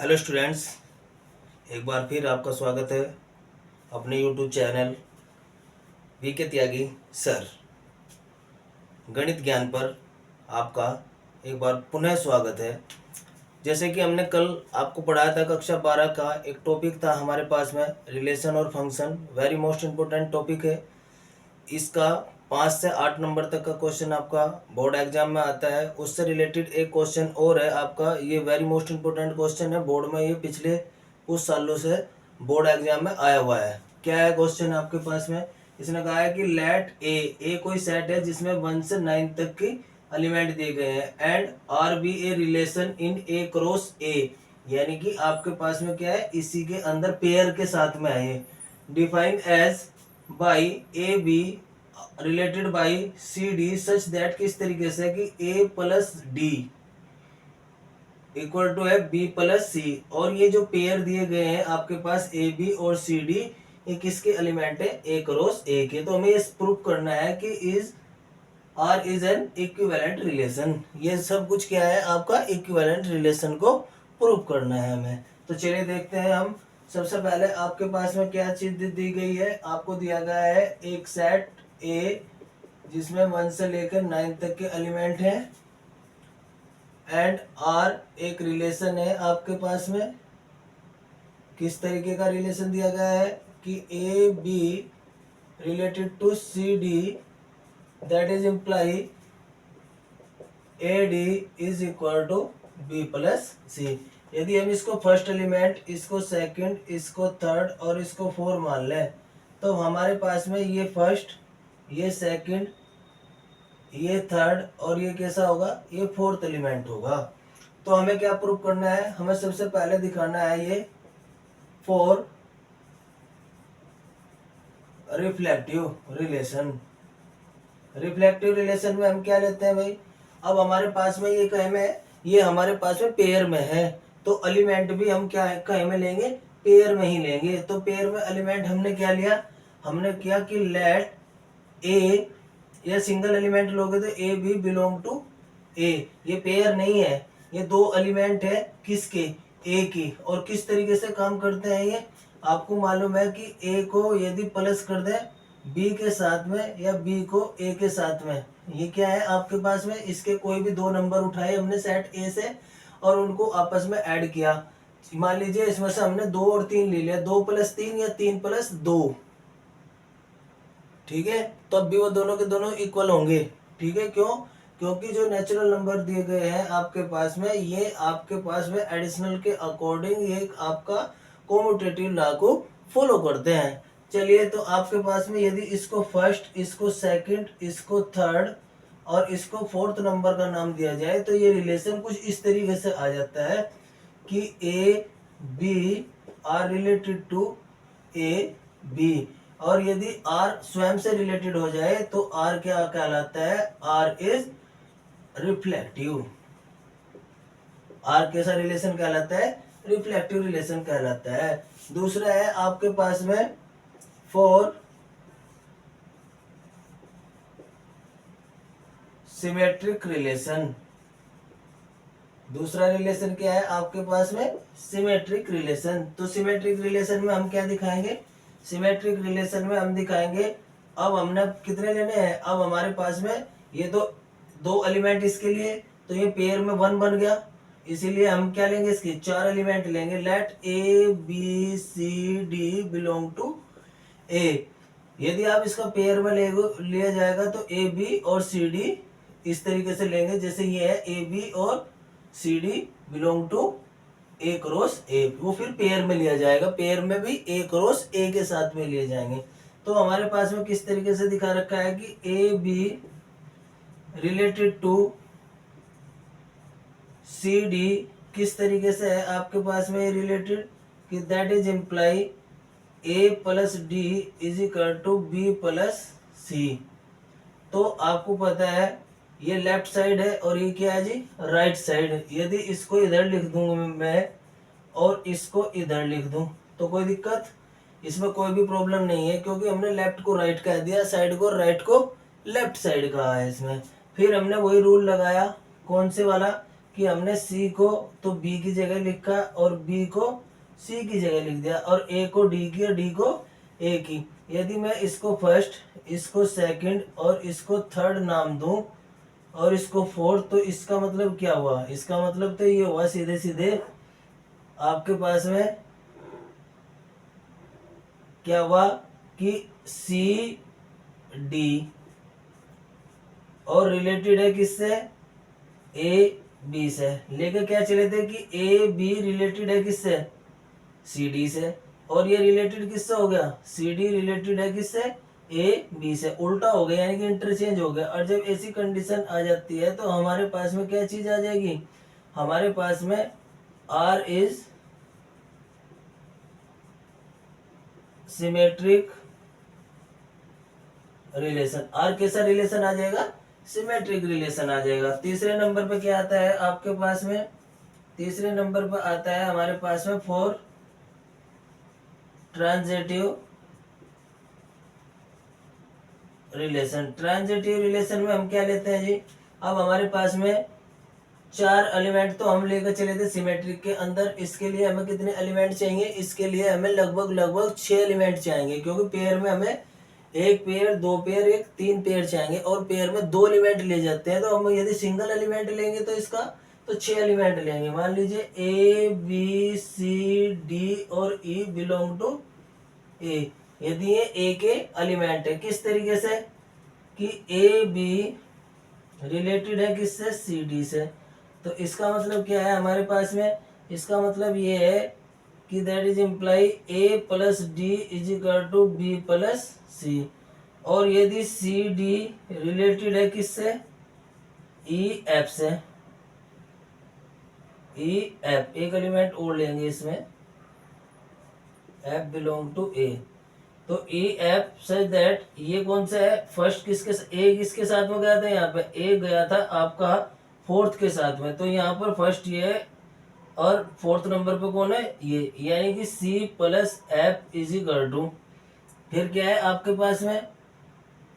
Hello students, एक बार फिर आपका स्वागत है अपने यूट्यूब चैनल वीके त्यागी सर गणित ज्ञान पर। आपका एक बार पुनः स्वागत है। जैसे कि हमने कल आपको पढ़ाया था, कक्षा 12 का एक टॉपिक था हमारे पास में, रिलेशन और function. Very most important topic है। इसका 5 से 8 नंबर तक का क्वेश्चन आपका बोर्ड एग्जाम में आता है। उससे रिलेटेड एक क्वेश्चन और है आपका, ये वेरी मोस्ट इम्पोर्टेंट क्वेश्चन है बोर्ड में, ये पिछले कुछ सालों से बोर्ड एग्जाम में आया हुआ है। क्या है क्वेश्चन आपके पास में? इसने कहा है कि लेट ए कोई सेट है जिसमें 1 से 9 तक की एलिमेंट दिए गए हैं, and R be a relation in A cross A, यानी कि आपके पास में क्या है, इसी के अंदर पेयर के साथ में है ये। Define as by A B related by C D such that, किस तरीके से कि A plus D equal to है बी प्लस सी। और ये जो पेयर दिए गए हैं आपके पास ए बी और सी डी, ये किसके एलिमेंट है? ए क्रॉस ए के। तो हमें ये प्रूफ करना है कि is R is an equivalent relation. ये सब कुछ क्या है आपका? इक्विवेलेंट रिलेशन को प्रूफ करना है हमें। तो चलिए देखते हैं हम। सबसे पहले आपके पास में क्या चीज दी गई है? आपको दिया गया है एक सेट ए जिसमें 1 से लेकर 9 तक के एलिमेंट हैं, एंड आर एक रिलेशन है आपके पास में। किस तरीके का रिलेशन दिया गया है कि A B related to C D, that is imply A D is equal to B plus C. यदि हम इसको फर्स्ट एलिमेंट, इसको सेकंड, इसको थर्ड और इसको फोर मान लें, तो हमारे पास में ये फर्स्ट, ये सेकंड, ये थर्ड और ये कैसा होगा? ये फोर्थ एलिमेंट होगा। तो हमें क्या प्रूफ करना है? हमें सबसे पहले दिखाना है ये four reflective relation. Reflective relation में हम क्या लेते हैं भाई? अब हमारे पास में ये कहे में, ये हमारे पास में पेयर में है, तो एलिमेंट भी हम क्या कहे में लेंगे? पेयर में ही लेंगे। तो पेयर में एलिमेंट हमने क्या लिया? हमने किया कि लेट ए, या सिंगल एलिमेंट लोगे तो ए बी बिलोंग टू ए। ये पेयर नहीं है, ये दो एलिमेंट है किसके? ए की। और किस तरीके से काम करते हैं ये आपको मालूम है कि ए को यदि प्लस कर दे बी के साथ में, या बी को ए के साथ में, ये क्या है आपके पास में? इसके कोई भी दो नंबर उठाए हमने सेट ए से और उनको आपस में ऐड किया। मान लीजिए इसमें से हमने 2 और 3 ले लिया, 2 प्लस 3 या 3 प्लस 2, ठीक है? तो अब भी वो दोनों के दोनों इक्वल होंगे, ठीक है? क्यों? क्योंकि जो नेचुरल नंबर दिए गए हैं आपके पास में, ये आपके पास में एडिशनल के अकॉर्डिंग ये आपका कोम्यूटेटिव लॉ को फॉलो करते हैं। चलिए, तो आपके पास में यदि इसको फर्स्ट, इसको सेकंड, इसको थर्ड और इसको फोर्थ नंबर का नाम दिया जाए, तो ये रिलेशन कुछ इस तरीके से आ जाता है कि A B R related to A B. और यदि R स्वयं से रिलेटेड हो जाए तो R क्या कहलाता है? R is reflective. R कैसा रिलेशन कहलाता है? रिफ्लेक्टिव रिलेशन कहलाता है। दूसरा है आपके पास में फोर सिमेट्रिक रिलेशन। दूसरा रिलेशन क्या है आपके पास में? Symmetric relation. तो सिमेट्रिक रिलेशन में हम क्या दिखाएंगे? सिमेट्रिक रिलेशन में हम दिखाएंगे, अब हमने कितने लेने हैं? अब हमारे पास में ये तो दो एलिमेंट इसके लिए, तो ये पेयर में 1 बन गया, इसीलिए हम क्या लेंगे? इसके 4 एलिमेंट लेंगे। Let A B C D belong to A. यदि आप इसका पेयर में लिया जाएगा तो ए बी और सी डी इस तरीके से लेंगे, जैसे ये है ए बी और C D belong to A cross A, वो फिर पेयर में लिया जाएगा। पेयर में भी ए क्रॉस ए के साथ में लिए जाएंगे। तो हमारे पास में किस तरीके से दिखा रखा है कि A B related to C D किस तरीके से है आपके पास में रिलेटेड, कि that is imply A plus D is equal to B plus C. तो आपको पता है ये लेफ्ट साइड है और ये क्या है जी? Right side. यदि इसको इधर लिख दूंगा मैं और इसको इधर लिख दूं तो कोई दिक्कत? इसमें कोई भी प्रॉब्लम नहीं है, क्योंकि हमने लेफ्ट को राइट कह दिया, साइड को राइट को लेफ्ट साइड कहा है इसमें। फिर हमने वही रूल लगाया, कौन से वाला? कि हमने सी को तो बी की जगह लिखा और बी को सी की जगह लिख दिया, और ए को डी की और डी को ए की। यदि मैं इसको फर्स्ट, इसको सेकंड और इसको थर्ड नाम दूं और इसको फोर्थ, तो इसका मतलब क्या हुआ? इसका मतलब तो ये हुआ सीधे सीधे आपके पास में क्या हुआ कि सी डी और रिलेटेड है किससे? ए बी से। लेकर क्या चले थे कि ए बी रिलेटेड है किससे? सी डी से। और ये रिलेटेड किससे हो गया? सी डी रिलेटेड है किससे? ए बी से। उल्टा हो गया, यानी कि इंटरचेंज हो गया। और जब ऐसी कंडीशन आ जाती है तो हमारे पास में क्या चीज आ जाएगी? हमारे पास में R is symmetric relation. R कैसा रिलेशन आ जाएगा? सिमेट्रिक रिलेशन आ जाएगा। तीसरे नंबर पे क्या आता है आपके पास में? तीसरे नंबर पर आता है हमारे पास में for transitive relation. Transitive relation में हम क्या लेते हैं जी? अब हमारे पास में 4 एलिमेंट तो हम लेकर चले थे सिमेट्रिक के अंदर। इसके लिए हमें कितने एलिमेंट चाहिए? इसके लिए हमें लगभग 6 एलिमेंट चाहिए, क्योंकि पेयर में हमें एक पेयर, दो पेयर, एक तीन पेयर चाहिए, और पेयर में 2 एलिमेंट ले जाते हैं। तो हम यदि सिंगल एलिमेंट लेंगे तो इसका तो 6 एलिमेंट लेंगे। मान लीजिए ए बी सी डी और ई बिलोंग टू ए। यदि ये ए के एलिमेंट है, किस तरीके से कि ए बी रिलेटेड है किससे? सी डी से। तो इसका मतलब क्या है हमारे पास में? इसका मतलब ये है कि that is imply A plus D is equal to B plus C. और यदि सी डी रिलेटेड है किससे? ई एफ से। ई एफ, एक एलिमेंट और लेंगे इसमें, एफ बिलोंग टू ए। तो ई एफ सच दैट ये कौन सा है? फर्स्ट किसके ए किसके साथ में गया था? यहाँ पे ए गया था आपका फोर्थ के साथ में, तो यहाँ पर फर्स्ट ये है और फोर्थ नंबर पे कौन है? ये, यानी कि C plus F is equal to, फिर क्या है आपके पास में?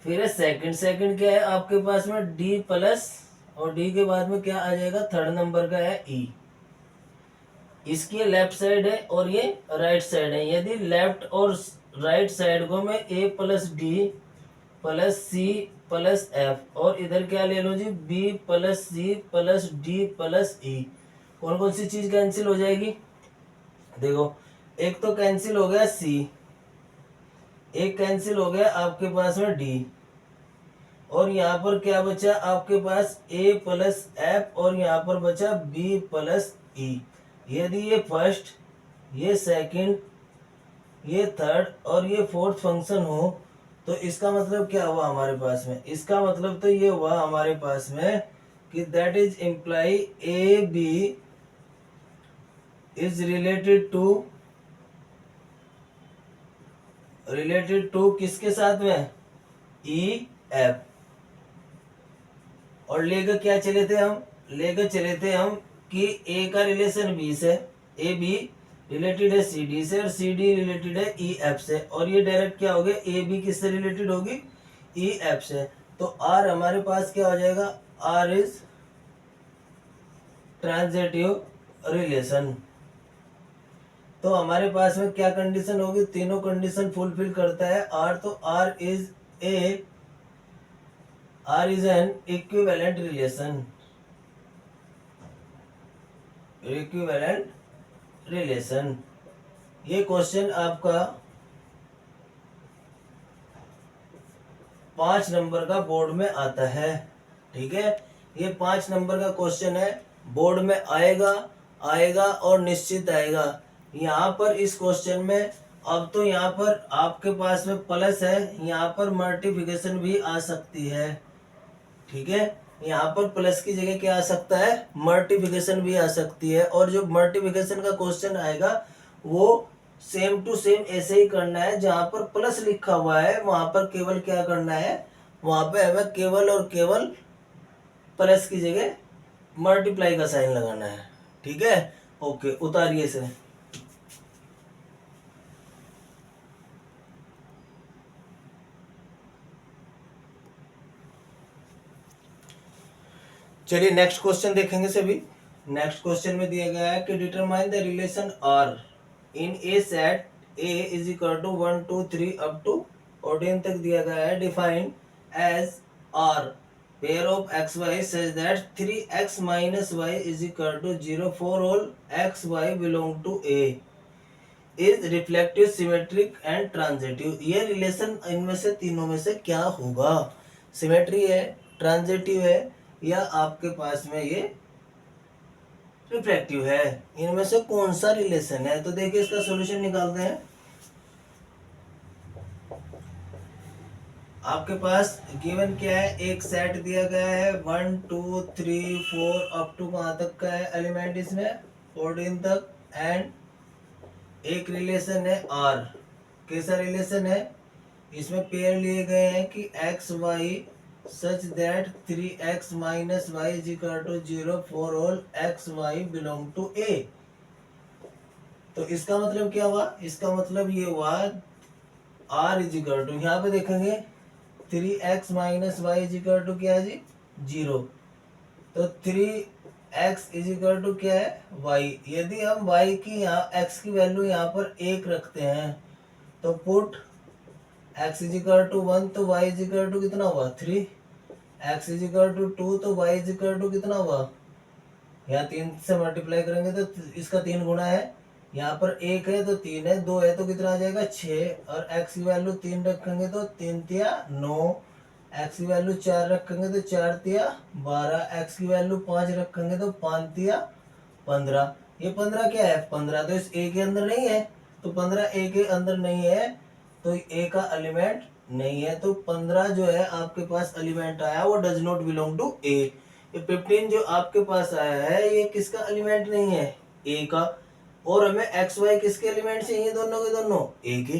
फिर है सेकंड। सेकंड क्या है आपके पास में? डी प्लस, और डी के बाद में क्या आ जाएगा? थर्ड नंबर का है ई। इसकी लेफ्ट साइड है और ये राइट साइड है। यदि लेफ्ट और राइट साइड को मैं A plus D plus C plus F, और इधर क्या ले लो जी? B plus C plus D plus E. कौन कौन सी चीज कैंसिल हो जाएगी? देखो, एक तो कैंसिल हो गया सी, एक कैंसिल हो गया आपके पास में डी, और यहाँ पर क्या बचा आपके पास? ए प्लस एफ, और यहाँ पर बचा बी प्लस ई। यदि ये फर्स्ट, ये सेकंड, ये थर्ड और ये फोर्थ फंक्शन हो, तो इसका मतलब क्या हुआ हमारे पास में? इसका मतलब तो ये हुआ हमारे पास में कि that is imply A B is related to किसके साथ में? E F. और लेकर क्या चले थे हम? लेकर चले थे हम कि ए का रिलेशन बी से, ए बी रिलेटेड है सी डी से, और सी डी रिलेटेड है ई एफ से, और ये डायरेक्ट क्या हो गया? ए बी किससे रिलेटेड होगी? ई एफ से। तो आर हमारे पास क्या हो जाएगा? R is transitive relation. तो हमारे पास में क्या कंडीशन होगी? तीनों कंडीशन फुलफिल करता है आर। तो R is an equivalent relation. Equivalent relation, ये क्वेश्चन आपका 5 नंबर का बोर्ड में आता है। ठीक है, ये 5 नंबर का क्वेश्चन है, बोर्ड में आएगा आएगा और निश्चित आएगा। यहाँ पर इस क्वेश्चन में अब तो यहाँ पर आपके पास में प्लस है, यहाँ पर मल्टीप्लिकेशन भी आ सकती है। ठीक है, यहाँ पर प्लस की जगह क्या आ सकता है? मल्टीप्लिकेशन भी आ सकती है। और जो मल्टीप्लिकेशन का क्वेश्चन आएगा वो सेम टू सेम ऐसे ही करना है। जहां पर प्लस लिखा हुआ है वहां पर केवल क्या करना है? वहां पे हमें केवल और केवल प्लस की जगह मल्टीप्लाई का साइन लगाना है। ठीक है, ओके, उतारिए इसे। चलिए नेक्स्ट क्वेश्चन देखेंगे सभी। नेक्स्ट क्वेश्चन में दिया गया है कि determine the relation R in a set A is equal to 1 2 3 up to 14 तक दिया गया है। Define as R pair of X Y such that 3x minus Y is equal to 0 for all X Y belong to A is reflective symmetric and transitive. ये relation इनमें से तीनों में से क्या होगा? सिमेट्री है, ट्रांजिटिव है, या आपके पास में ये रिफ्लेक्टिव है? इनमें से कौन सा रिलेशन है? तो देखिए इसका सॉल्यूशन निकालते हैं। आपके पास गिवन क्या है? एक सेट दिया गया है 1 2 3 4 अप टू कहाँ तक का है एलिमेंट इसमें 14 तक, एंड एक रिलेशन है आर। कैसा रिलेशन है? इसमें पेयर लिए गए हैं कि X Y such that 3x minus Y is equal to 0 for all X Y belong to A. तो इसका मतलब क्या हुआ? इसका मतलब ये हुआ आर इज इक्वल टू, यहाँ पे देखेंगे 3x minus Y is equal to क्या है जी? 0। तो 3x इज इक्वल टू क्या है? y। यदि हम y की यहाँ x की वैल्यू यहाँ पर 1 रखते हैं तो put x is equal to 1 तो y इज इक्वल टू कितना हुआ? 3। x इज इक्वल टू 2 तो y इज इक्वल टू कितना हुआ? यहाँ 3 से मल्टीप्लाई करेंगे तो इसका 3 गुना है। यहाँ पर 1 है तो 3 है, 2 है तो कितना आ जाएगा? 6। और x की वैल्यू 3 रखेंगे तो 3 तिया 9, x की वैल्यू 4 रखेंगे तो 4 तिया 12, x की वैल्यू 5 रखेंगे तो 5 तिया 15। ये 15 क्या है? 15 तो इस a के अंदर नहीं है, तो 15 a के अंदर नहीं है तो a का एलिमेंट नहीं है। तो 15 जो है आपके पास एलिमेंट आया वो does not belong to a। ये 15 जो आपके पास आया है ये किसका एलिमेंट नहीं है? a का। और हमें एक्स वाई किसके एलिमेंट चाहिए? दोनों के दोनों a के।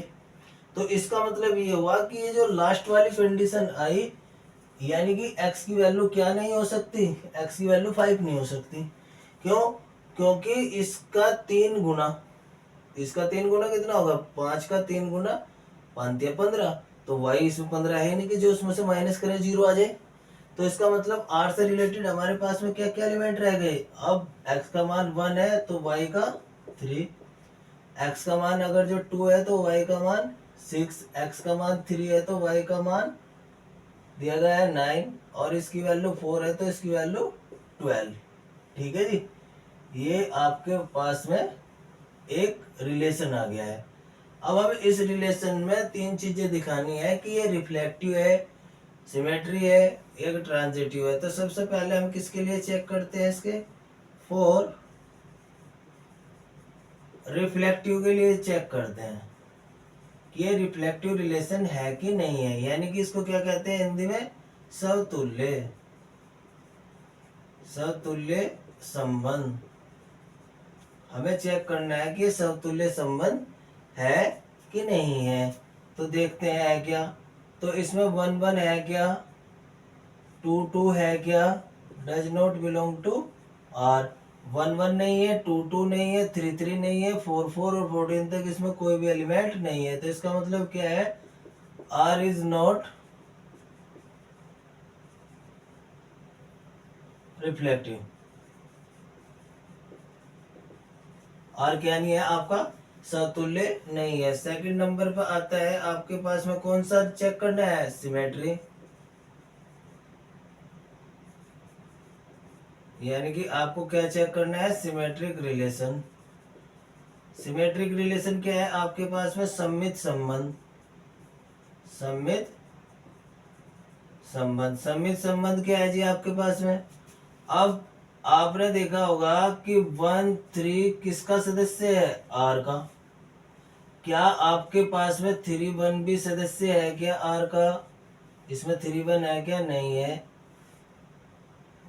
तो इसका मतलब ये हुआ कि ये जो लास्ट वाली कंडीशन आई, यानी कि x की वैल्यू क्या नहीं हो सकती? x की वैल्यू 5 नहीं हो सकती। क्यों? क्योंकि इसका 3 गुना, इसका 3 गुना कितना होगा? 5 का 3 गुना 5 या 15। तो y इसमें 15 है नहीं कि जो उसमें से माइनस करे 0 आ जाए। तो इसका मतलब r से रिलेटेड हमारे पास में क्या क्या एलिमेंट रह गए? अब x का मान 1 है तो y का 3, x का मान अगर जो 2 है तो y का मान 6, x का मान 3 है तो y का मान दिया गया है 9, और इसकी वैल्यू 4 है तो इसकी वैल्यू 12। ठीक है जी, ये आपके पास में एक रिलेशन आ गया है। अब हमें इस रिलेशन में 3 चीजें दिखानी है कि ये रिफ्लेक्टिव है, सिमेट्री है, एक ट्रांजिटिव है। तो सबसे पहले हम किसके लिए चेक करते हैं? इसके फॉर रिफ्लेक्टिव के लिए चेक करते हैं कि ये रिफ्लेक्टिव रिलेशन है कि नहीं है, यानी कि इसको क्या कहते हैं हिंदी में? समतुल्य, समतुल्य संबंध। हमें चेक करना है कि समतुल्य संबंध है कि नहीं है। तो देखते हैं है क्या। तो इसमें 1 1 है क्या? 2 2 है क्या? Does not belong to R. 1 1 नहीं है, 2 2 नहीं है, 3 3 नहीं है, 4 4 और 14 तक इसमें कोई भी एलिमेंट नहीं है। तो इसका मतलब क्या है? R is not reflective. R क्या नहीं है आपका? समतुल्य नहीं है। सेकंड नंबर पर आता है आपके पास में कौन सा चेक करना है? सिमेट्री, यानी कि आपको क्या चेक करना है? Symmetric relation. सिमेट्रिक रिलेशन क्या है आपके पास में? सममित संबंध, सममित संबंध। सममित संबंध क्या है जी आपके पास में? अब आपने देखा होगा कि 1 3 किसका सदस्य है? आर का। क्या आपके पास में 3 1 भी सदस्य है क्या आर का? इसमें 3 1 है क्या? नहीं है।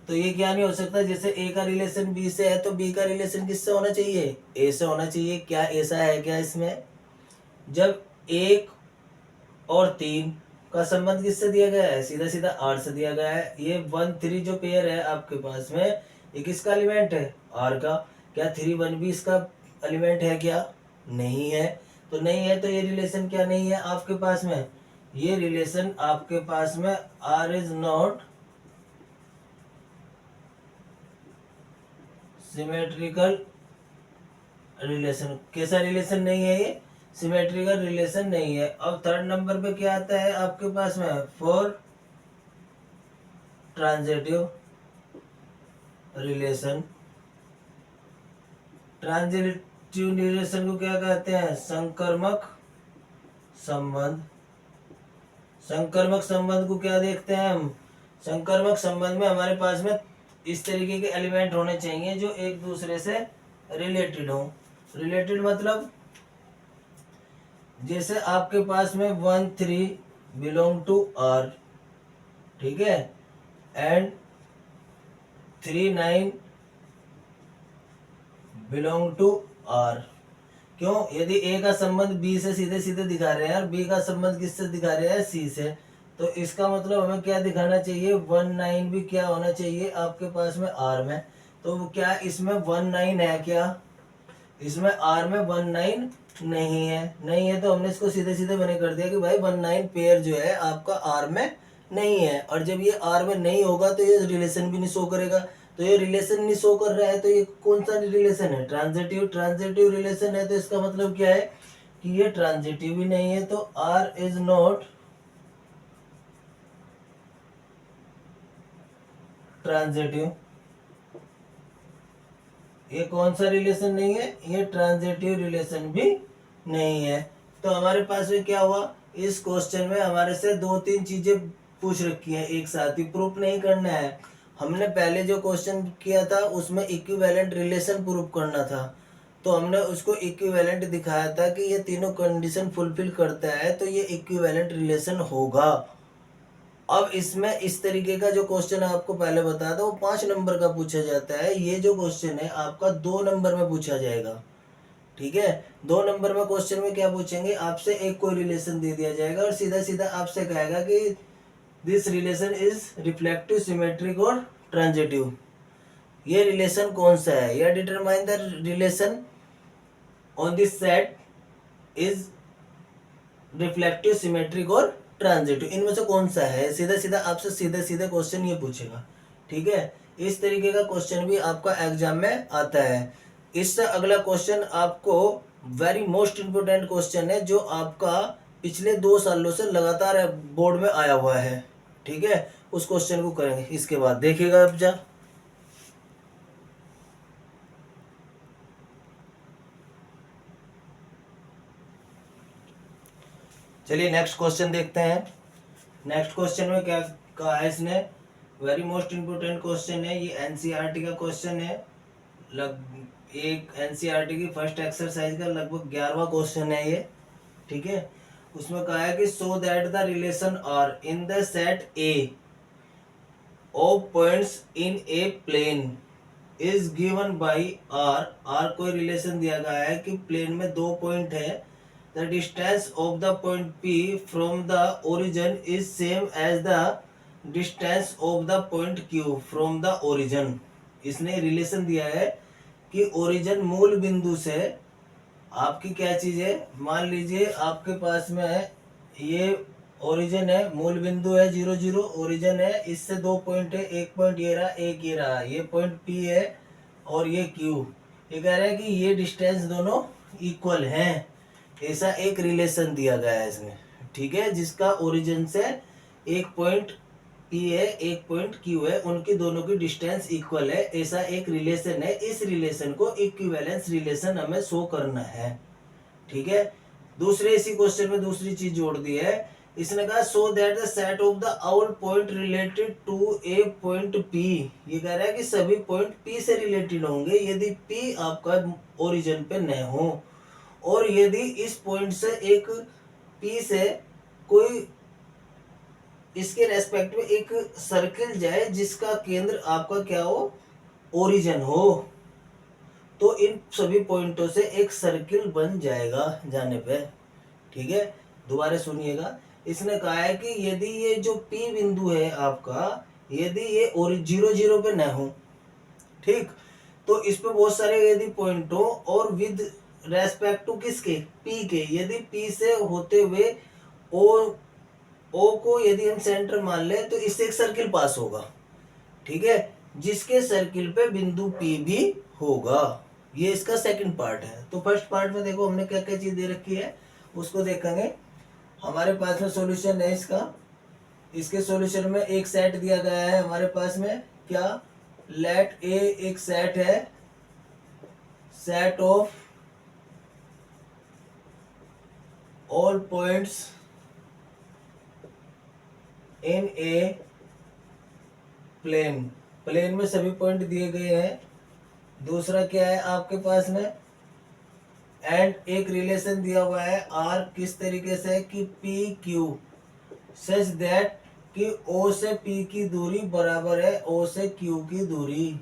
तो ये क्या नहीं हो सकता? जैसे ए का रिलेशन बी से है तो बी का रिलेशन किससे होना चाहिए? ए से होना चाहिए। क्या ऐसा है क्या इसमें? जब 1 और 3 का संबंध किससे दिया गया है? सीधा सीधा आर से दिया गया है। ये 1 3 जो पेयर है आपके पास में ये किसका एलिमेंट है? आर का। क्या 3 1 भी इसका एलिमेंट है क्या? नहीं है। तो नहीं है तो ये रिलेशन क्या नहीं है आपके पास में? ये रिलेशन आपके पास में R is not symmetrical relation. कैसा रिलेशन नहीं है ये? सिमेट्रिकल रिलेशन नहीं है। अब थर्ड नंबर पे क्या आता है आपके पास में? For transitive relation. Transitive relation को क्या कहते हैं? संकर्मक संबंध। संकर्मक संबंध को क्या देखते हैं हम? संकर्मक संबंध में हमारे पास में इस तरीके के एलिमेंट होने चाहिए जो एक दूसरे से रिलेटेड हो। रिलेटेड मतलब जैसे आपके पास में 1 3 बिलोंग टू आर, ठीक है, एंड 3 9 बिलोंग टू आर। क्यों? यदि ए का संबंध बी से सीधे सीधे दिखा रहे हैं और बी का संबंध किससे दिखा रहे हैं? सी से, तो इसका मतलब हमें क्या दिखाना चाहिए? 1 9 भी क्या होना चाहिए आपके पास में? आर में। तो क्या इसमें 1 9 है क्या? इसमें आर में 1 9 नहीं है। नहीं है तो हमने इसको सीधे सीधे मैंने कर दिया कि भाई 1 9 पेयर जो है आपका आर में नहीं है। और जब ये आर में नहीं होगा तो ये रिलेशन भी नहीं शो करेगा। तो ये रिलेशन नहीं शो कर रहा है तो ये कौन सा रिलेशन है? ट्रांजिटिव। ट्रांजिटिव रिलेशन है तो इसका मतलब क्या है कि ये ट्रांजिटिव भी नहीं है। तो आर इज नॉट ट्रांजिटिव। ये कौन सा रिलेशन नहीं है? ये ट्रांजिटिव रिलेशन भी नहीं है। तो हमारे पास में क्या हुआ? इस क्वेश्चन में हमारे से 2 3 चीजें पूछ रखी है एक साथ ही। प्रूफ नहीं करना है। हमने पहले जो क्वेश्चन किया था उसमें इक्विवेलेंट रिलेशन प्रूफ करना था, तो हमने उसको इक्विवेलेंट दिखाया था कि ये तीनों कंडीशन फुलफिल करता है तो ये इक्विवेलेंट रिलेशन होगा। अब इसमें इस तरीके का जो क्वेश्चन आपको पहले बताया था वो 5 नंबर का पूछा जाता है। ये जो क्वेश्चन है आपका 2 नंबर में पूछा जाएगा, ठीक है। 2 नंबर में क्वेश्चन में क्या पूछेंगे? आपसे एक कोई रिलेशन दे दिया जाएगा और सीधा सीधा आपसे कहेगा कि this relation is reflective, symmetric और ट्रांजिटिव। ये रिलेशन कौन सा है? या determine the relation on this set is reflective, symmetric और ट्रांजिटिव। इनमें से कौन सा है? सीधा सीधा आपसे सीधे सीधे क्वेश्चन ये पूछेगा, ठीक है। इस तरीके का क्वेश्चन भी आपका एग्जाम में आता है। इससे अगला क्वेश्चन आपको वेरी मोस्ट इंपोर्टेंट क्वेश्चन है जो आपका पिछले 2 सालों से लगातार बोर्ड में आया हुआ है, ठीक है। उस क्वेश्चन को करेंगे इसके बाद, देखिएगा अब जा। चलिए नेक्स्ट क्वेश्चन देखते हैं। नेक्स्ट क्वेश्चन में क्या कहा है इसने? वेरी मोस्ट इंपोर्टेंट क्वेश्चन है ये, एनसीईआरटी का क्वेश्चन है। एक एनसीईआरटी की फर्स्ट एक्सरसाइज का लगभग 11वां क्वेश्चन है ये, ठीक है। उसमें कहा है कि so that the relation R in the set A of points in a plane is given by R. R कोई रिलेशन दिया गया है कि प्लेन में 2 पॉइंट है। The distance of the point P from the origin is same as the distance of the point Q from the origin। इसने relation दिया है कि ओरिजिन मूल बिंदु से आपकी क्या चीज है? मान लीजिए आपके पास में है ये ओरिजिन है, मूल बिंदु है 0 0, ओरिजिन है, इससे 2 पॉइंट है, एक पॉइंट ये रहा, एक ये रहा, ये पॉइंट P है और ये Q। ये कह रहा है कि ये डिस्टेंस दोनों इक्वल हैं, ऐसा एक रिलेशन दिया गया है इसमें, ठीक है। जिसका ओरिजिन से एक पॉइंट P है, एक पॉइंट Q है, उनकी दोनों की डिस्टेंस इक्वल है, ऐसा एक रिलेशन है। इस रिलेशन को इक्विवेलेंस रिलेशन हमें शो करना है, ठीक है। दूसरे इसी क्वेश्चन में दूसरी चीज जोड़ दी है। इसने कहा so that the set of the all point related to a point P। ये कह रहा है कि सभी पॉइंट P से रिलेटेड होंगे यदि P आपका ओरिजिन पे न हो, और यदि इस पॉइंट से एक P से कोई इसके रेस्पेक्ट में एक सर्किल जाए जिसका केंद्र आपका क्या हो? ओरिजिन हो, तो इन सभी पॉइंटों से एक सर्किल बन जाएगा जाने पे, ठीक है। दोबारा सुनिएगा। इसने कहा है कि यदि ये जो P बिंदु है आपका, यदि ये 0 0 पे न हो, ठीक, तो इस पे बहुत सारे यदि पॉइंट हो और विद रेस्पेक्ट टू किसके? P के। यदि P से होते हुए O को यदि हम सेंटर मान ले तो इससे एक सर्किल पास होगा, ठीक है। जिसके सर्किल पे बिंदु P भी होगा। ये इसका सेकंड पार्ट है। तो फर्स्ट पार्ट में देखो हमने क्या क्या चीज दे रखी है उसको देखेंगे। हमारे पास में सॉल्यूशन है इसका। इसके सॉल्यूशन में एक सेट दिया गया है हमारे पास में, क्या, लेट ए एक सेट है, set of all points in a plane, plane में सभी पॉइंट दिए गए हैं। दूसरा क्या है आपके पास में, एंड एक रिलेशन दिया हुआ है आर, किस तरीके से कि पी क्यू सच दैट कि ओ से पी की दूरी बराबर है ओ से क्यू की दूरी।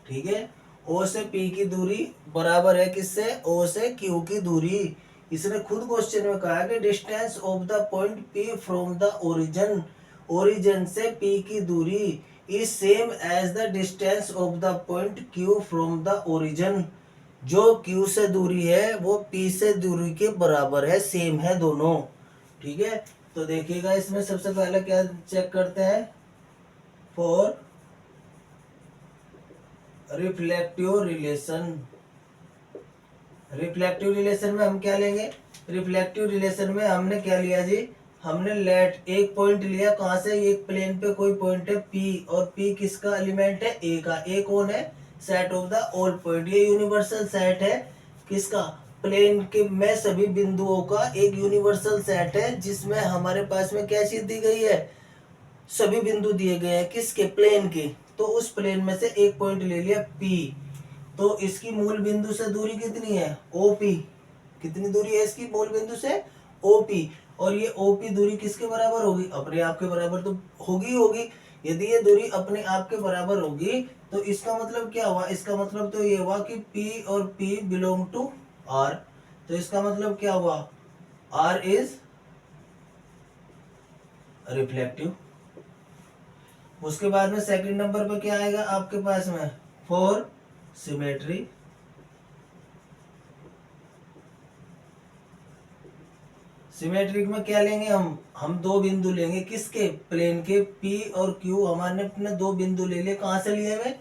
ठीक है, ओ से पी की दूरी बराबर है किससे, ओ से क्यू की दूरी। इसने खुद क्वेश्चन में कहा कि distance of the point P from the origin, origin से पी की दूरी is same as the distance of the point Q from the origin. जो Q से दूरी है वो P से दूरी के बराबर है, सेम है दोनों। ठीक है, तो देखिएगा इसमें सबसे पहले क्या चेक करते हैं, for reflective relation. Reflective relation में हम क्या लेंगे, रिफ्लेक्टिव रिलेशन में हमने क्या लिया जी, हमने लेट एक पॉइंट लिया, कहाँ से, एक प्लेन पे कोई पॉइंट है P, और P किसका एलिमेंट है, A का। A कौन है, set of the all point, ये यूनिवर्सल सेट है किसका, प्लेन के में सभी बिंदुओं का एक यूनिवर्सल सेट है, जिसमें हमारे पास में क्या चीज दी गई है, सभी बिंदु दिए गए हैं किसके, प्लेन के। तो उस प्लेन में से एक पॉइंट ले लिया P, तो इसकी मूल बिंदु से दूरी कितनी है, OP। कितनी दूरी है इसकी मूल बिंदु से, OP। और ये OP दूरी किसके बराबर होगी, अपने आप के बराबर तो होगी होगी। यदि ये दूरी अपने आप के बराबर होगी तो इसका मतलब क्या हुआ, इसका मतलब तो ये हुआ कि P और P बिलोंग टू R। तो इसका मतलब क्या हुआ, R इज रिफ्लेक्टिव। उसके बाद में सेकंड नंबर पे क्या आएगा आपके पास में, फॉर सिमेट्री। सिमेट्रिक में क्या लेंगे हम दो बिंदु लेंगे किसके, प्लेन के, P और Q। हमारे अपने दो बिंदु ले लिए, कहाँ से लिए हुए,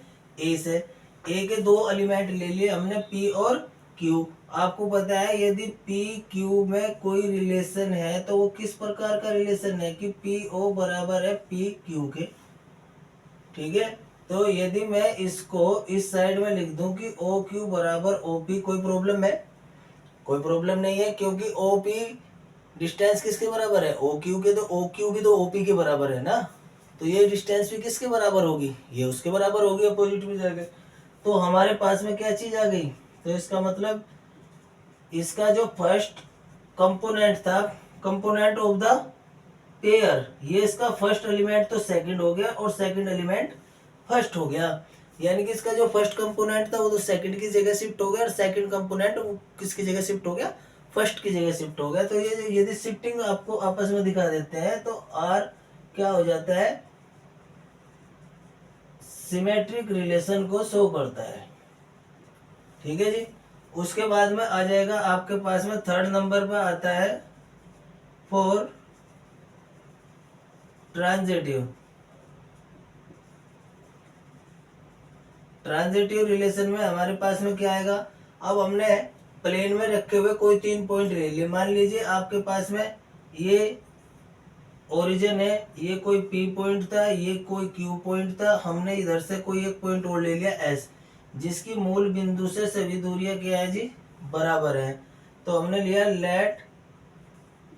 A से। A के दो एलिमेंट ले लिए हमने P और Q। आपको पता है यदि P Q में कोई रिलेशन है तो वो किस प्रकार का रिलेशन है कि PO बराबर है P Q के। ठीक है, तो यदि मैं इसको इस साइड में लिख दूं कि OQ बराबर OP, कोई प्रॉब्लम है, कोई प्रॉब्लम नहीं है, क्योंकि OP डिस्टेंस किसके बराबर है, OQ के। तो OQ भी तो OP के बराबर है ना, तो ये डिस्टेंस भी किसके बराबर होगी, ये उसके बराबर होगी अपोजिट में जाके। तो हमारे पास में क्या चीज आ गई, तो इसका मतलब इसका जो फर्स्ट कंपोनेंट था, कंपोनेंट ऑफ द पेयर, ये इसका फर्स्ट एलिमेंट तो सेकंड हो गया और सेकंड एलिमेंट फर्स्ट हो गया। यानी कि इसका जो फर्स्ट कंपोनेंट था वो तो सेकंड की जगह शिफ्ट हो गया, और सेकंड कंपोनेंट वो किसकी जगह शिफ्ट हो गया, फर्स्ट की जगह शिफ्ट हो गया। तो ये यदि शिफ्टिंग आपको आपस में दिखा देते हैं तो आर क्या हो जाता है, सिमेट्रिक रिलेशन को शो करता है। ठीक है जी, उसके बाद में आ जाएगा आपके पास में थर्ड नंबर पर आता है फॉर ट्रांजिटिव। ट्रांजिटिव रिलेशन में हमारे पास में क्या आएगा, अब हमने प्लेन में रखे हुए कोई तीन पॉइंट ले लिए। मान लीजिए आपके पास में ये ओरिजिन है, ये कोई P पॉइंट था, ये कोई Q पॉइंट था, हमने इधर से कोई एक पॉइंट और ले लिया S, जिसकी मूल बिंदु से सभी दूरियां क्या है जी, बराबर है। तो हमने लिया let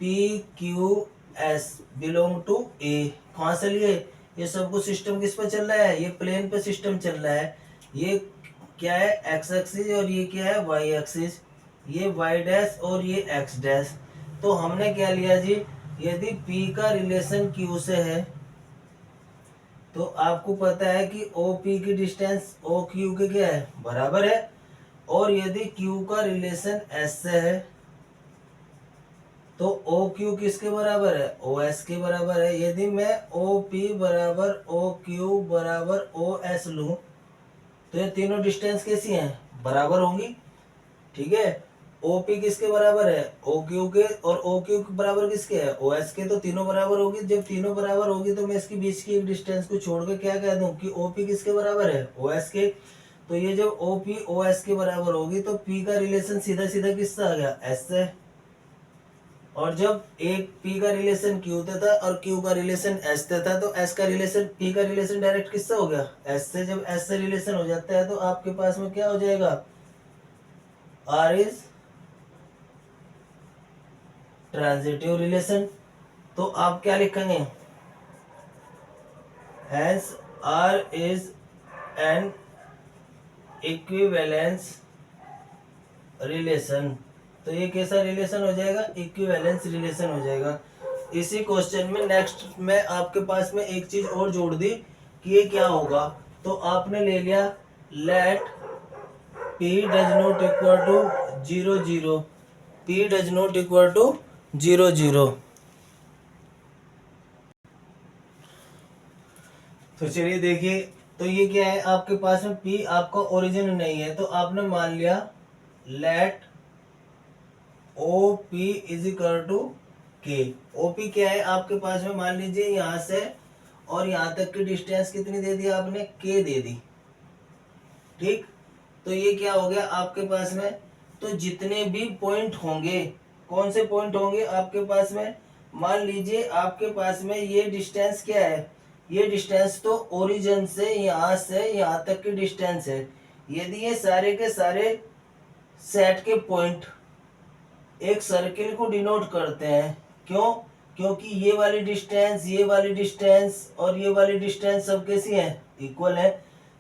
PQS belong to A। कहाँ से लिए, ये सबको सिस्टम किस पे चल रहा है, ये प्लेन पे सिस्टम चल रहा है। ये क्या है, एक्स एक्सिस, और ये क्या है, वाई एक्सिस। ये वाई डैश और ये एक्स डैश। तो हमने क्या लिया जी, यदि P का रिलेशन Q से है तो आपको पता है कि OP की डिस्टेंस OQ के क्या है, बराबर है। और यदि Q का रिलेशन S से है तो OQ किसके बराबर है, OS के बराबर है। यदि मैं OP बराबर OQ बराबर OS लूं तो ये तीनों डिस्टेंस कैसी हैं, बराबर होंगी। ठीक है, OP किसके बराबर है, OQ के, और OQ के बराबर किसके है, OS के। तो तीनों बराबर होगी, जब तीनों बराबर होगी तो मैं इसके बीच की एक डिस्टेंस को छोड़ के क्या कह दूं कि OP किसके बराबर है, OS के। तो ये जब OP OS के बराबर होगी तो P का रिलेशन सीधा सीधा किससे आ गया, S से। और जब एक P का रिलेशन Q से था और Q का रिलेशन S से था, तो S का रिलेशन P का रिलेशन डायरेक्ट किससे हो गया, S से। जब S से रिलेशन हो जाता है तो आपके पास में क्या हो जाएगा, R इज ट्रांजिटिव रिलेशन। तो आप क्या लिखेंगे, hence R is an equivalence relation. तो ये कैसा रिलेशन हो जाएगा, इक्विवेलेंस रिलेशन हो जाएगा। इसी क्वेश्चन में नेक्स्ट में आपके पास में एक चीज और जोड़ दी कि ये क्या होगा। तो आपने ले लिया let P does not equal to 0 0, P does not equal to 0 0। तो चलिए देखिए, तो ये क्या है आपके पास में, P आपका ओरिजिन नहीं है, तो आपने मान लिया let OP is equal to K। OP क्या है आपके पास में, मान लीजिए यहाँ से और यहाँ तक की डिस्टेंस कितनी दे दी आपने, K दे दी, ठीक। तो ये क्या हो गया आपके पास में, तो जितने भी पॉइंट होंगे, कौन से पॉइंट होंगे आपके पास में, मान लीजिए आपके पास में ये डिस्टेंस क्या है, ये डिस्टेंस तो ओरिजिन से यहाँ तक की डिस्टेंस है। यदि ये सारे के सारे सेट के पॉइंट एक सर्किल को डिनोट करते हैं, क्यों, क्योंकि ये वाली डिस्टेंस, ये वाली डिस्टेंस और ये वाली डिस्टेंस सब कैसी है, इक्वल है।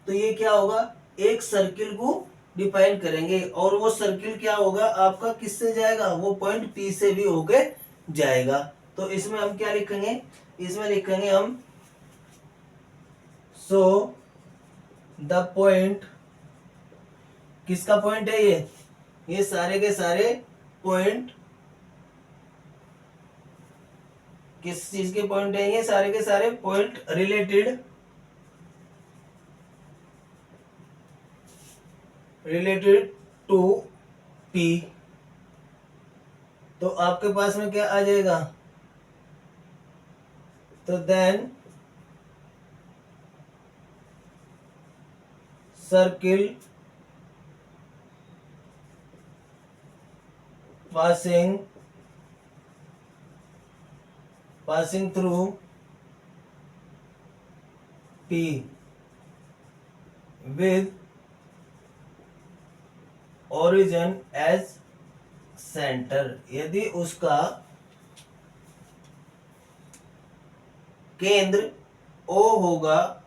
तो ये क्या होगा, एक सर्किल को डिफाइन करेंगे, और वो सर्किल क्या होगा आपका, किससे जाएगा, वो पॉइंट P से भी होके जाएगा। तो इसमें हम क्या लिखेंगे, इसमें लिखेंगे हम सो द पॉइंट, किसका पॉइंट है ये सारे के सारे पॉइंट किस चीज के पॉइंट है, ये सारे के सारे पॉइंट रिलेटेड टू P। तो आपके पास में क्या आ जाएगा, तो then circle passing through P with origin as center। यदि उसका केंद्र O होगा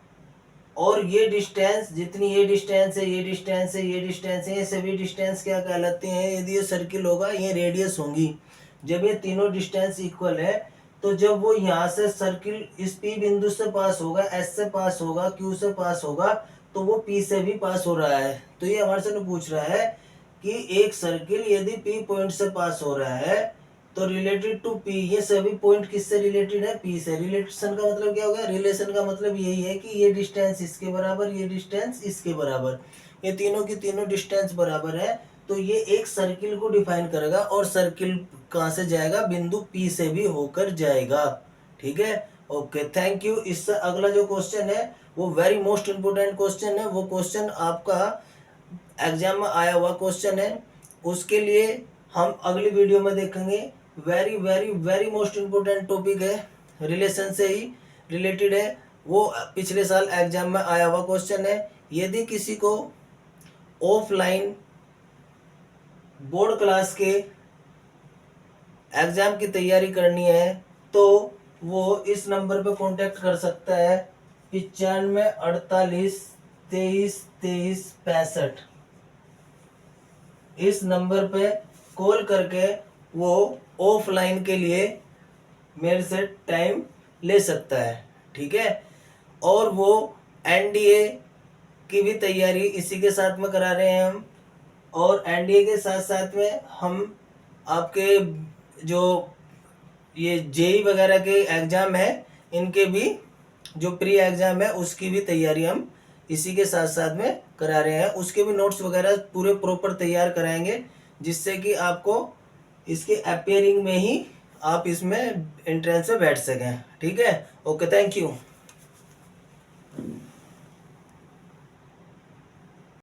और ये डिस्टेंस, जितनी ये डिस्टेंस है, ये डिस्टेंस है, ये डिस्टेंस है, ये सभी डिस्टेंस क्या कहलाते हैं, यदि ये सर्किल होगा ये रेडियस होंगी। जब ये तीनों डिस्टेंस इक्वल है, तो जब वो यहाँ से सर्किल इस P बिंदु से पास होगा, S से पास होगा, Q से पास होगा, तो वो P से भी पास हो रहा है। तो ये हमारे से पूछ रहा है कि एक सर्किल यदि P पॉइंट से पास हो रहा है तो रिलेटेड टू P, ये सभी पॉइंट किससे रिलेटेड है, P से। रिलेशन का मतलब क्या होगा, रिलेशन का मतलब यही है कि ये डिस्टेंस इसके बराबर, ये डिस्टेंस इसके बराबर, ये तीनों की तीनों डिस्टेंस बराबर है। तो ये एक सर्किल को डिफाइन करेगा, और सर्किल कहाँ से जाएगा, बिंदु P से भी होकर जाएगा, ठीक है। Okay, thank you. इससे अगला जो क्वेश्चन है वो वेरी मोस्ट इंपोर्टेंट क्वेश्चन है, वो क्वेश्चन आपका एग्जाम में आया हुआ क्वेश्चन है, उसके लिए हम अगली वीडियो में देखेंगे। Very very very most important topic है, रिलेशन से ही रिलेटेड है, वो पिछले साल एग्जाम में आया हुआ क्वेश्चन है। यदि किसी को ऑफलाइन बोर्ड क्लास के एग्जाम की तैयारी करनी है तो वो इस नंबर पे कांटेक्ट कर सकता है, 95 48 23 23 65। इस नंबर पे कॉल करके वो ऑफलाइन के लिए मेरे से टाइम ले सकता है, ठीक है। और वो NDA की भी तैयारी इसी के साथ में करा रहे हैं हम, और NDA के साथ साथ में हम आपके जो ये JEE वगैरह के एग्ज़ाम है, इनके भी जो प्री एग्ज़ाम है उसकी भी तैयारी हम इसी के साथ साथ में करा रहे हैं। उसके भी नोट्स वगैरह पूरे प्रॉपर तैयार कराएंगे। जिससे कि आपको इसके अपेयरिंग में ही आप इसमें एंट्रेंस में बैठ सकें। ठीक है, ओके, थैंक यू।